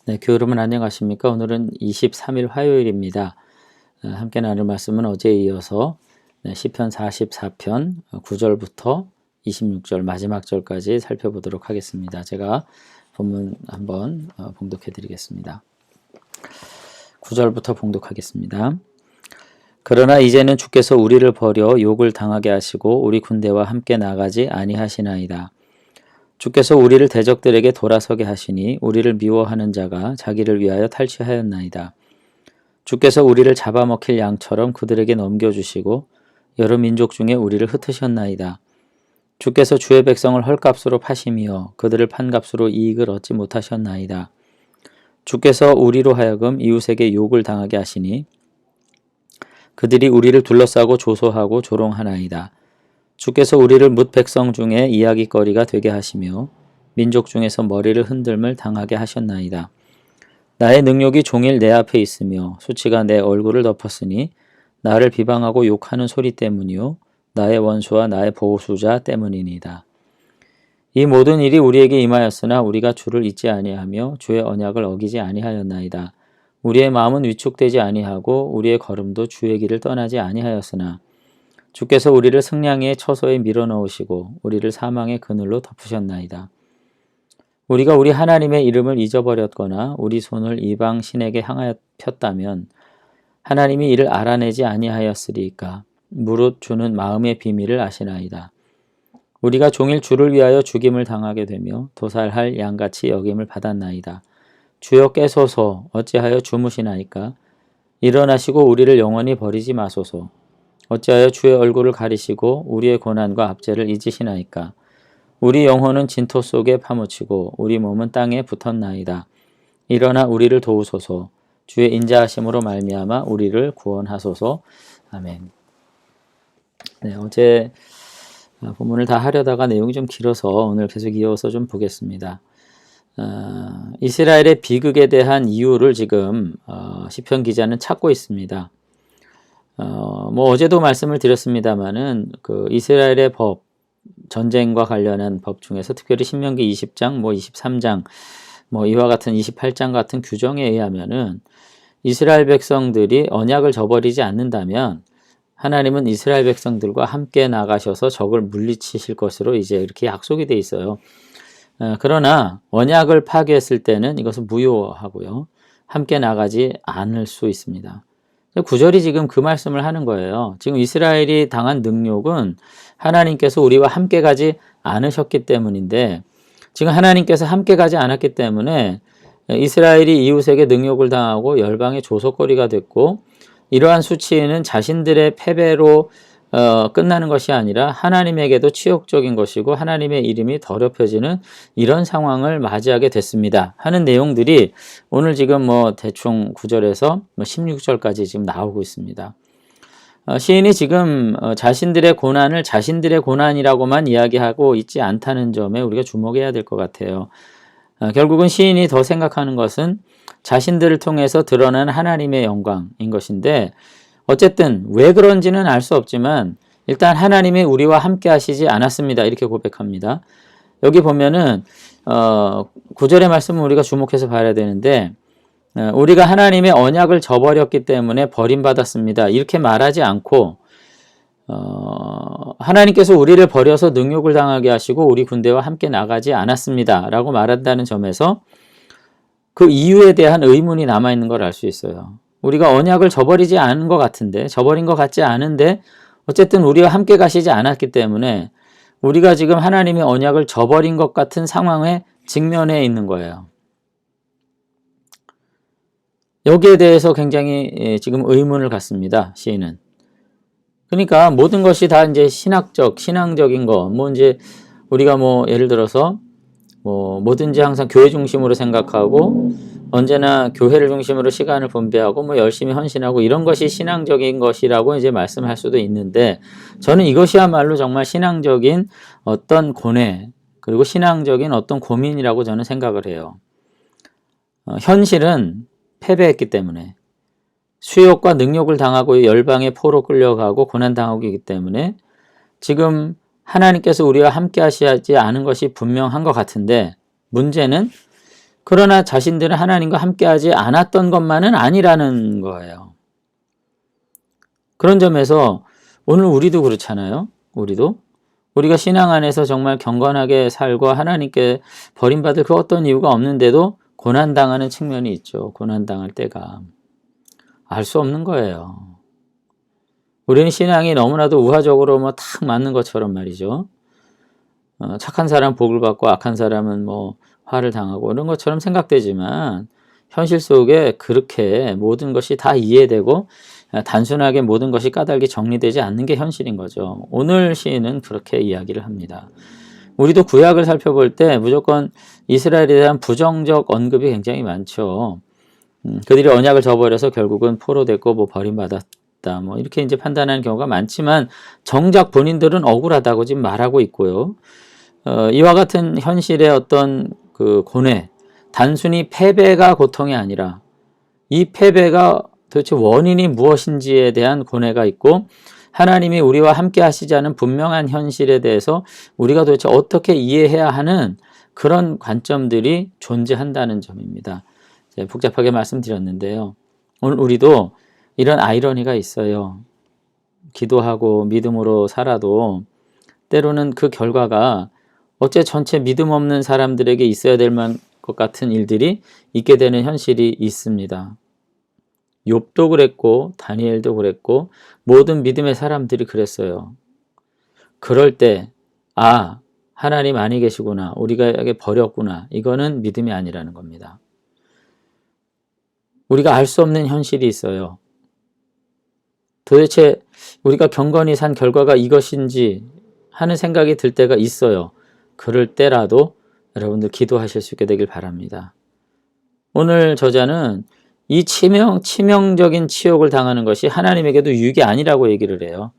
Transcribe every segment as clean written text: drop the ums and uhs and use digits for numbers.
네, 교회 여러분 안녕하십니까? 오늘은 23일 화요일입니다. 함께 나눌 말씀은 어제에 이어서 시편 44편 9절부터 26절 마지막 절까지 살펴보도록 하겠습니다. 제가 본문 한번 봉독해 드리겠습니다. 9절부터 봉독하겠습니다. 그러나 이제는 주께서 우리를 버려 욕을 당하게 하시고 우리 군대와 함께 나가지 아니하시나이다. 주께서 우리를 대적들에게 돌아서게 하시니 우리를 미워하는 자가 자기를 위하여 탈취하였나이다. 주께서 우리를 잡아먹힐 양처럼 그들에게 넘겨주시고 여러 민족 중에 우리를 흩으셨나이다. 주께서 주의 백성을 헐값으로 파시며 그들을 판값으로 이익을 얻지 못하셨나이다. 주께서 우리로 하여금 이웃에게 욕을 당하게 하시니 그들이 우리를 둘러싸고 조소하고 조롱하나이다. 주께서 우리를 뭇 백성 중에 이야기거리가 되게 하시며 민족 중에서 머리를 흔들물 당하게 하셨나이다. 나의 능욕이 종일 내 앞에 있으며 수치가 내 얼굴을 덮었으니 나를 비방하고 욕하는 소리 때문이요 나의 원수와 나의 보수자 때문이니이다. 이 모든 일이 우리에게 임하였으나 우리가 주를 잊지 아니하며 주의 언약을 어기지 아니하였나이다. 우리의 마음은 위축되지 아니하고 우리의 걸음도 주의 길을 떠나지 아니하였으나 주께서 우리를 승냥이의 처소에 밀어넣으시고 우리를 사망의 그늘로 덮으셨나이다. 우리가 우리 하나님의 이름을 잊어버렸거나 우리 손을 이방 신에게 향하여 폈다면 하나님이 이를 알아내지 아니하였으리이까. 무릇 주는 마음의 비밀을 아시나이다. 우리가 종일 주를 위하여 죽임을 당하게 되며 도살할 양같이 여김을 받았나이다. 주여 깨소서 어찌하여 주무시나이까. 일어나시고 우리를 영원히 버리지 마소서. 어찌하여 주의 얼굴을 가리시고 우리의 고난과 압제를 잊으시나이까. 우리 영혼은 진토 속에 파묻히고 우리 몸은 땅에 붙었나이다. 일어나 우리를 도우소서. 주의 인자하심으로 말미암아 우리를 구원하소서. 아멘. 네, 어제 본문을 다 하려다가 내용이 좀 길어서 오늘 계속 이어서 좀 보겠습니다. 이스라엘의 비극에 대한 이유를 지금 시편 기자는 찾고 있습니다. 어제도 말씀을 드렸습니다만은 그 이스라엘의 법, 전쟁과 관련한 법 중에서 특별히 신명기 20장, 23장, 이와 같은 28장 같은 규정에 의하면은 이스라엘 백성들이 언약을 저버리지 않는다면 하나님은 이스라엘 백성들과 함께 나가셔서 적을 물리치실 것으로 이제 이렇게 약속이 돼 있어요. 그러나 언약을 파괴했을 때는 이것은 무효하고요. 함께 나가지 않을 수 있습니다. 구절이 지금 그 말씀을 하는 거예요. 지금 이스라엘이 당한 능욕은 하나님께서 우리와 함께 가지 않으셨기 때문인데 지금 하나님께서 함께 가지 않았기 때문에 이스라엘이 이웃에게 능욕을 당하고 열방의 조속거리가 됐고 이러한 수치는 자신들의 패배로 끝나는 것이 아니라 하나님에게도 치욕적인 것이고 하나님의 이름이 더럽혀지는 이런 상황을 맞이하게 됐습니다 하는 내용들이 오늘 지금 대충 9절에서 16절까지 지금 나오고 있습니다. 시인이 지금 자신들의 고난을 자신들의 고난이라고만 이야기하고 있지 않다는 점에 우리가 주목해야 될 것 같아요. 결국은 시인이 더 생각하는 것은 자신들을 통해서 드러난 하나님의 영광인 것인데 어쨌든 왜 그런지는 알 수 없지만 일단 하나님이 우리와 함께 하시지 않았습니다. 이렇게 고백합니다. 여기 보면은 9절의 말씀은 우리가 주목해서 봐야 되는데 우리가 하나님의 언약을 저버렸기 때문에 버림받았습니다. 이렇게 말하지 않고 하나님께서 우리를 버려서 능욕을 당하게 하시고 우리 군대와 함께 나가지 않았습니다. 라고 말한다는 점에서 그 이유에 대한 의문이 남아있는 걸 알 수 있어요. 우리가 언약을 저버리지 않은 것 같은데 저버린 것 같지 않은데 어쨌든 우리와 함께 가시지 않았기 때문에 우리가 지금 하나님의 언약을 저버린 것 같은 상황에 직면해 있는 거예요. 여기에 대해서 굉장히 지금 의문을 갖습니다. 시인은. 그러니까 모든 것이 다 이제 신앙적인 거, 이제 우리가 예를 들어서 뭐든지 항상 교회 중심으로 생각하고 언제나 교회를 중심으로 시간을 분배하고 열심히 헌신하고 이런 것이 신앙적인 것이라고 이제 말씀할 수도 있는데 저는 이것이야말로 정말 신앙적인 어떤 고뇌 그리고 신앙적인 어떤 고민이라고 저는 생각을 해요. 현실은 패배했기 때문에 수욕과 능욕을 당하고 열방의 포로 끌려가고 고난당하고 있기 때문에 지금 하나님께서 우리와 함께 하시지 않은 것이 분명한 것 같은데 문제는 그러나 자신들은 하나님과 함께하지 않았던 것만은 아니라는 거예요. 그런 점에서 오늘 우리도 그렇잖아요. 우리가 신앙 안에서 정말 경건하게 살고 하나님께 버림받을 그 어떤 이유가 없는데도 고난당하는 측면이 있죠. 고난당할 때가. 알 수 없는 거예요. 우리는 신앙이 너무나도 우화적으로 탁 맞는 것처럼 말이죠. 착한 사람 복을 받고 악한 사람은 화를 당하고 이런 것처럼 생각되지만 현실 속에 그렇게 모든 것이 다 이해되고 단순하게 모든 것이 까닭이 정리되지 않는 게 현실인 거죠. 오늘 시인은 그렇게 이야기를 합니다. 우리도 구약을 살펴볼 때 무조건 이스라엘에 대한 부정적 언급이 굉장히 많죠. 그들이 언약을 저버려서 결국은 포로됐고 버림받았다. 이렇게 이제 판단하는 경우가 많지만 정작 본인들은 억울하다고 지금 말하고 있고요. 이와 같은 현실의 어떤 그 고뇌, 단순히 패배가 고통이 아니라 이 패배가 도대체 원인이 무엇인지에 대한 고뇌가 있고 하나님이 우리와 함께 하시자는 분명한 현실에 대해서 우리가 도대체 어떻게 이해해야 하는 그런 관점들이 존재한다는 점입니다. 복잡하게 말씀드렸는데요. 오늘 우리도 이런 아이러니가 있어요. 기도하고 믿음으로 살아도 때로는 그 결과가 어째 전체 믿음 없는 사람들에게 있어야 될 것 같은 일들이 있게 되는 현실이 있습니다. 욥도 그랬고 다니엘도 그랬고 모든 믿음의 사람들이 그랬어요. 그럴 때 하나님 아니 계시구나. 우리가 버렸구나. 이거는 믿음이 아니라는 겁니다. 우리가 알 수 없는 현실이 있어요. 도대체 우리가 경건히 산 결과가 이것인지 하는 생각이 들 때가 있어요. 그럴 때라도 여러분들 기도하실 수 있게 되길 바랍니다. 오늘 저자는 이 치명적인 치욕을 당하는 것이 하나님에게도 유익이 아니라고 얘기를 해요.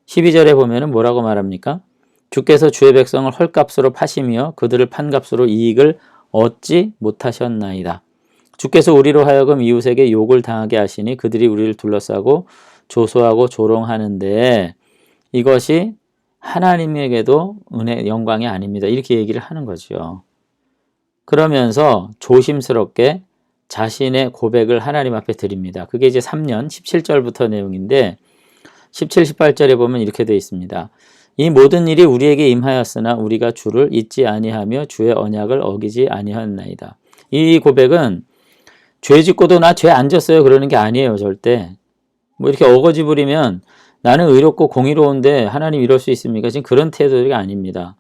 12절에 보면은 뭐라고 말합니까? 주께서 주의 백성을 헐값으로 파시며 그들을 판값으로 이익을 얻지 못하셨나이다. 주께서 우리로 하여금 이웃에게 욕을 당하게 하시니 그들이 우리를 둘러싸고 조소하고 조롱하는데 이것이 하나님에게도 은혜 영광이 아닙니다. 이렇게 얘기를 하는 거죠. 그러면서 조심스럽게 자신의 고백을 하나님 앞에 드립니다. 그게 이제 3년 17절부터 내용인데 17, 18절에 보면 이렇게 되어 있습니다. 이 모든 일이 우리에게 임하였으나 우리가 주를 잊지 아니하며 주의 언약을 어기지 아니하였나이다. 이 고백은 죄 짓고도 나 죄 안 졌어요 그러는 게 아니에요. 절대. 이렇게 어거지 부리면 나는 의롭고 공의로운데 하나님 이럴 수 있습니까? 지금 그런 태도가 아닙니다.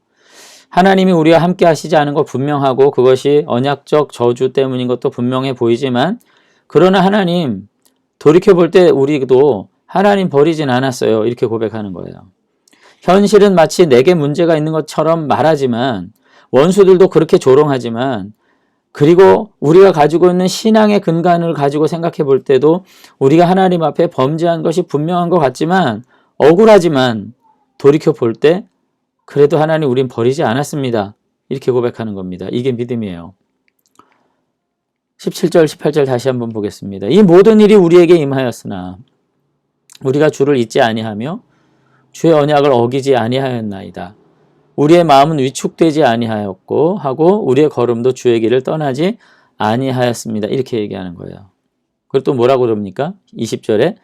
하나님이 우리와 함께 하시지 않은 거 분명하고 그것이 언약적 저주 때문인 것도 분명해 보이지만 그러나 하나님 돌이켜볼 때 우리도 하나님 버리진 않았어요. 이렇게 고백하는 거예요. 현실은 마치 내게 문제가 있는 것처럼 말하지만 원수들도 그렇게 조롱하지만 그리고 우리가 가지고 있는 신앙의 근간을 가지고 생각해 볼 때도 우리가 하나님 앞에 범죄한 것이 분명한 것 같지만 억울하지만 돌이켜 볼 때 그래도 하나님 우린 버리지 않았습니다. 이렇게 고백하는 겁니다. 이게 믿음이에요. 17절 18절 다시 한번 보겠습니다. 이 모든 일이 우리에게 임하였으나 우리가 주를 잊지 아니하며 주의 언약을 어기지 아니하였나이다. 우리의 마음은 위축되지 아니하였고 하고 우리의 걸음도 주의 길을 떠나지 아니하였습니다. 이렇게 얘기하는 거예요. 그리고 또 뭐라고 그럽니까? 20절에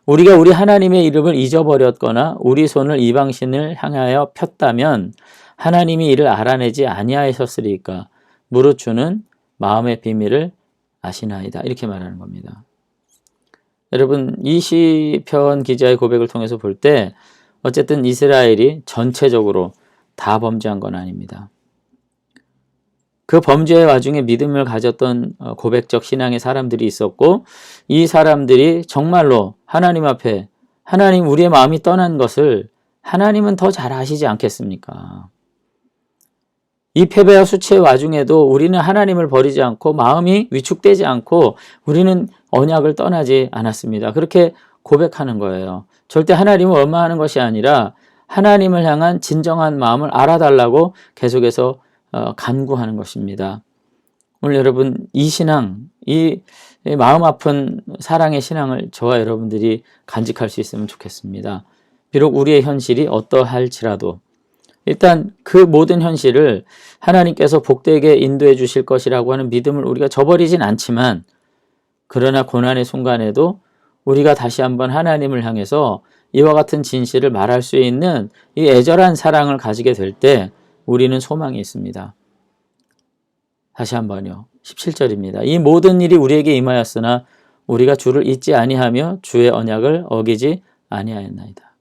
우리가 우리 하나님의 이름을 잊어버렸거나 우리 손을 이방신을 향하여 폈다면 하나님이 이를 알아내지 아니하셨으리까 무릇 주는 마음의 비밀을 아시나이다. 이렇게 말하는 겁니다. 여러분 이 시편 기자의 고백을 통해서 볼 때 어쨌든 이스라엘이 전체적으로 다 범죄한 건 아닙니다. 그 범죄의 와중에 믿음을 가졌던 고백적 신앙의 사람들이 있었고 이 사람들이 정말로 하나님 앞에 하나님 우리의 마음이 떠난 것을 하나님은 더 잘 아시지 않겠습니까? 이 패배와 수치의 와중에도 우리는 하나님을 버리지 않고 마음이 위축되지 않고 우리는 언약을 떠나지 않았습니다. 그렇게 고백하는 거예요. 절대 하나님을 원망하는 것이 아니라 하나님을 향한 진정한 마음을 알아달라고 계속해서 간구하는 것입니다. 오늘 여러분 이 신앙, 이 마음 아픈 사랑의 신앙을 저와 여러분들이 간직할 수 있으면 좋겠습니다. 비록 우리의 현실이 어떠할지라도 일단 그 모든 현실을 하나님께서 복되게 인도해 주실 것이라고 하는 믿음을 우리가 저버리진 않지만, 그러나 고난의 순간에도 우리가 다시 한번 하나님을 향해서 이와 같은 진실을 말할 수 있는 이 애절한 사랑을 가지게 될 때 우리는 소망이 있습니다. 다시 한번요. 17절입니다. 이 모든 일이 우리에게 임하였으나 우리가 주를 잊지 아니하며 주의 언약을 어기지 아니하였나이다.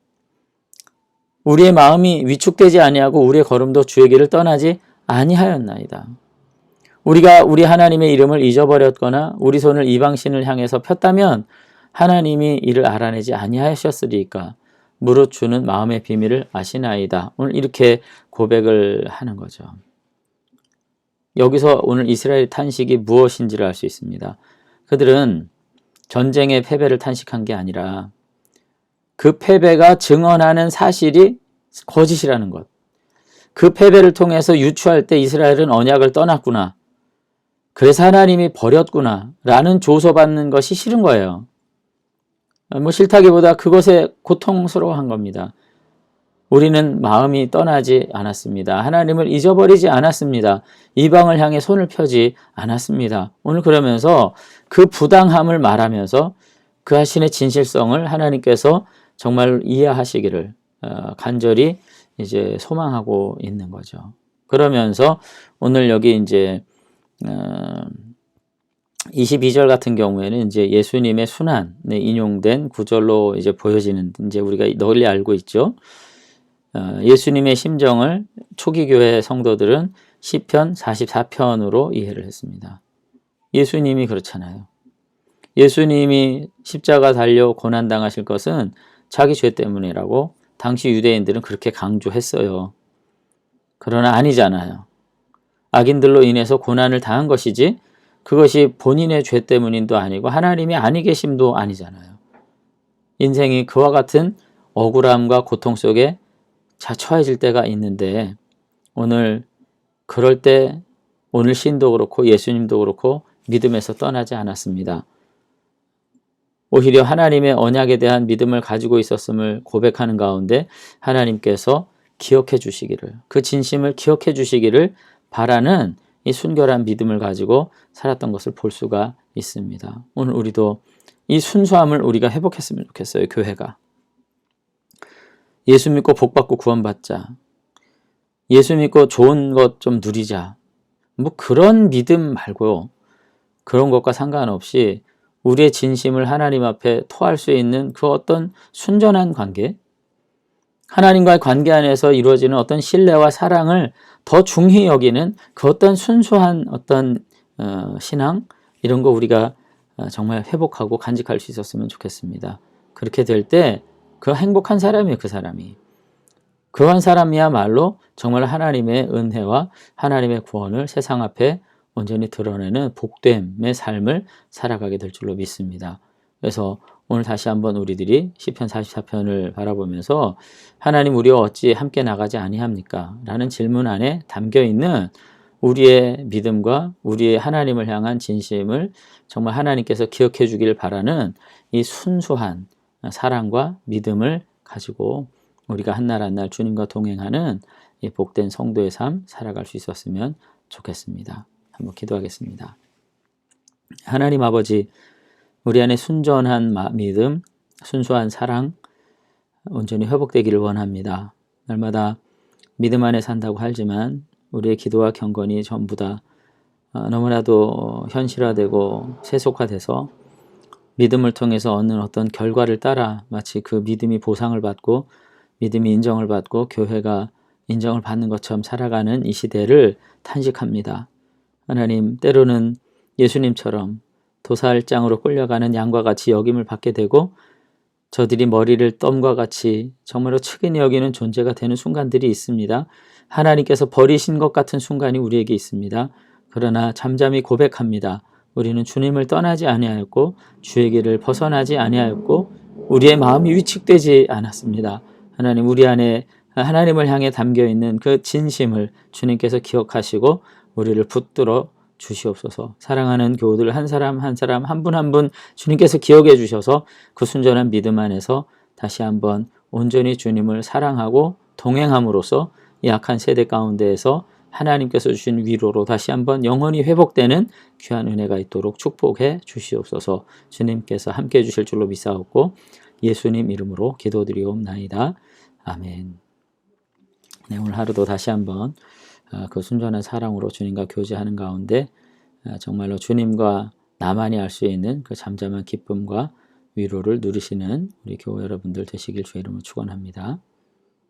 우리의 마음이 위축되지 아니하고 우리의 걸음도 주의 길을 떠나지 아니하였나이다. 우리가 우리 하나님의 이름을 잊어버렸거나 우리 손을 이방신을 향해서 폈다면 하나님이 이를 알아내지 아니하셨으리까. 무릇 주는 마음의 비밀을 아시나이다. 오늘 이렇게 고백을 하는 거죠. 여기서 오늘 이스라엘 탄식이 무엇인지를 알 수 있습니다. 그들은 전쟁의 패배를 탄식한 게 아니라 그 패배가 증언하는 사실이 거짓이라는 것. 그 패배를 통해서 유추할 때 이스라엘은 언약을 떠났구나. 그래서 하나님이 버렸구나. 라는 조소받는 것이 싫은 거예요. 싫다기보다 그것에 고통스러워한 겁니다. 우리는 마음이 떠나지 않았습니다. 하나님을 잊어버리지 않았습니다. 이방을 향해 손을 펴지 않았습니다. 오늘 그러면서 그 부당함을 말하면서 그 하신의 진실성을 하나님께서 정말 이해하시기를 간절히 이제 소망하고 있는 거죠. 그러면서 오늘 여기 이제 22절 같은 경우에는 이제 예수님의 순환에 인용된 구절로 이제 보여지는, 이제 우리가 널리 알고 있죠. 예수님의 심정을 초기 교회 성도들은 시편 44편으로 이해를 했습니다. 예수님이 그렇잖아요. 예수님이 십자가 달려 고난당하실 것은 자기 죄 때문이라고 당시 유대인들은 그렇게 강조했어요. 그러나 아니잖아요. 악인들로 인해서 고난을 당한 것이지 그것이 본인의 죄 때문인도 아니고 하나님이 아니 계심도 아니잖아요. 인생이 그와 같은 억울함과 고통 속에 처해질 때가 있는데, 오늘 그럴 때 오늘 시인도 그렇고 예수님도 그렇고 믿음에서 떠나지 않았습니다. 오히려 하나님의 언약에 대한 믿음을 가지고 있었음을 고백하는 가운데 하나님께서 기억해 주시기를, 그 진심을 기억해 주시기를 바라는 이 순결한 믿음을 가지고 살았던 것을 볼 수가 있습니다. 오늘 우리도 이 순수함을 우리가 회복했으면 좋겠어요. 교회가. 예수 믿고 복받고 구원받자. 예수 믿고 좋은 것 좀 누리자. 뭐 그런 믿음 말고요. 그런 것과 상관없이 우리의 진심을 하나님 앞에 토할 수 있는 그 어떤 순전한 관계, 하나님과의 관계 안에서 이루어지는 어떤 신뢰와 사랑을 더 중히 여기는 그 어떤 순수한 어떤 신앙, 이런 거 우리가 정말 회복하고 간직할 수 있었으면 좋겠습니다. 그렇게 될 때 그 행복한 사람이에요. 그 사람이. 그러한 사람이야말로 정말 하나님의 은혜와 하나님의 구원을 세상 앞에 온전히 드러내는 복됨의 삶을 살아가게 될 줄로 믿습니다. 그래서 오늘 다시 한번 우리들이 시편 44편을 바라보면서 하나님 우리와 어찌 함께 나가지 아니합니까? 라는 질문 안에 담겨있는 우리의 믿음과 우리의 하나님을 향한 진심을 정말 하나님께서 기억해 주기를 바라는 이 순수한 사랑과 믿음을 가지고 우리가 한날 한날 주님과 동행하는 이 복된 성도의 삶 살아갈 수 있었으면 좋겠습니다. 한번 기도하겠습니다. 하나님 아버지, 우리 안에 순전한 믿음, 순수한 사랑 온전히 회복되기를 원합니다. 날마다 믿음 안에 산다고 하지만 우리의 기도와 경건이 전부 다 너무나도 현실화되고 세속화돼서 믿음을 통해서 얻는 어떤 결과를 따라 마치 그 믿음이 보상을 받고 믿음이 인정을 받고 교회가 인정을 받는 것처럼 살아가는 이 시대를 탄식합니다. 하나님, 때로는 예수님처럼 도살장으로 끌려가는 양과 같이 여김을 받게 되고 저들이 머리를 덤과 같이 정말로 측은히 여기는 존재가 되는 순간들이 있습니다. 하나님께서 버리신 것 같은 순간이 우리에게 있습니다. 그러나 잠잠히 고백합니다. 우리는 주님을 떠나지 아니하였고 주의 길을 벗어나지 아니하였고 우리의 마음이 위축되지 않았습니다. 하나님, 우리 안에 하나님을 향해 담겨있는 그 진심을 주님께서 기억하시고 우리를 붙들어 주시옵소서. 사랑하는 교우들 한 사람 한 사람 한 분 한 분 주님께서 기억해 주셔서 그 순전한 믿음 안에서 다시 한번 온전히 주님을 사랑하고 동행함으로써 약한 세대 가운데에서 하나님께서 주신 위로로 다시 한번 영원히 회복되는 귀한 은혜가 있도록 축복해 주시옵소서. 주님께서 함께해 주실 줄로 믿사옵고 예수님 이름으로 기도드리옵나이다. 아멘. 네, 오늘 하루도 다시 한번 그 순전한 사랑으로 주님과 교제하는 가운데 정말로 주님과 나만이 알 수 있는 그 잠잠한 기쁨과 위로를 누리시는 우리 교회 여러분들 되시길 주의 이름으로 축원합니다.